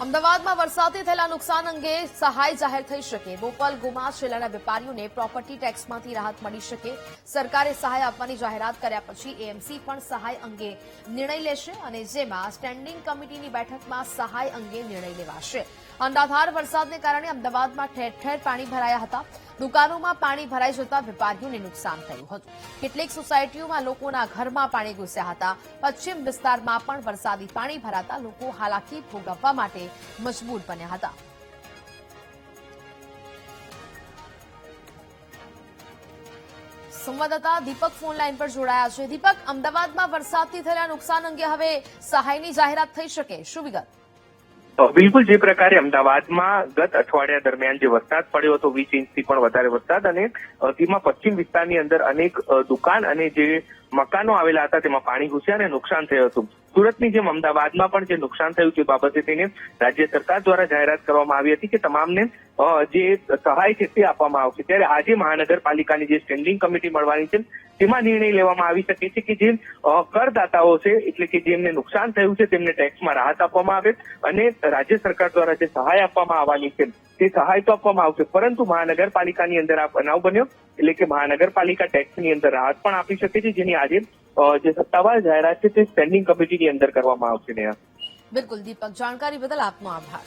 અમદાવાદમાં વરસાદથી થયેલા નુકસાન અંગે સહાય જાહેર થઈ શકે। બોપલ ગુમા છેલ્લાના વેપારીઓને પ્રોપર્ટી ટેક્સમાંથી રાહત મળી શકે। સરકારે સહાય આપવાની જાહેરાત કર્યા પછી એએમસી પણ સહાય અંગે નિર્ણય લેશે અને જેમાં સ્ટેન્ડિંગ કમિટીની બેઠકમાં સહાય અંગે નિર્ણય લેવાશે। અનરાધાર વરસાદને કારણે અમદાવાદમાં ઠેર ઠેર પાણી ભરાયા હતા। દુકાનોમાં પાણી ભરાઈ જતા વેપારીઓને નુકસાન થયું હતું। કેટલીક સોસાયટીઓમાં લોકોના ઘરમાં પાણી ઘૂસ્યા હતા। પશ્ચિમ વિસ્તારમાં પણ વરસાદી પાણી ભરાતા લોકો હાલાકી ભોગવવા માટે મજબૂર બન્યા હતા। સંવાદદાતા દીપક ફોન લાઈન પર જોડાયા છે। દીપક, અમદાવાદમાં વરસાદથી થયેલા નુકસાન અંગે હવે સહાયની જાહેરાત થઈ શકે, શું વિગત? બિલકુલ, જે પ્રકારે અમદાવાદમાં ગત અઠવાડિયા દરમિયાન જે વરસાદ પડ્યો હતો 20 ઇંચથી પણ વધારે વરસાદ, અને તેમાં પશ્ચિમ વિસ્તારની અંદર અનેક દુકાન અને જે મકાનો આવેલા હતા તેમાં પાણી ઘૂસ્યા અને નુકસાન થયું હતું। સુરતની જેમ અમદાવાદમાં પણ જે નુકસાન થયું તે બાબતે તેને રાજ્ય સરકાર દ્વારા જાહેરાત કરવામાં આવી હતી કે તમામને જે સહાય છે તે આપવામાં આવશે। ત્યારે આજે મહાનગરપાલિકાની જે સ્ટેન્ડિંગ કમિટી મળવાની છે તેમાં નિર્ણય લેવામાં આવી શકે છે કે જે કરદાતાઓ છે, એટલે કે જેમને નુકસાન થયું છે તેમને ટેક્સમાં રાહત આપવામાં આવે અને રાજ્ય સરકાર દ્વારા જે સહાય આપવામાં આવવાની છે તે સહાય તો આપવામાં આવશે, પરંતુ મહાનગરપાલિકાની અંદર આ બનાવ બન્યો એટલે કે મહાનગરપાલિકા ટેક્સની અંદર રાહત પણ આપી શકે છે, જેની આજે જે સત્તાવાર જાહેરાત છે તે સ્ટેન્ડિંગ કમિટીની અંદર કરવામાં આવશે। બિલકુલ દીપક, જાણકારી બદલ આપનો આભાર।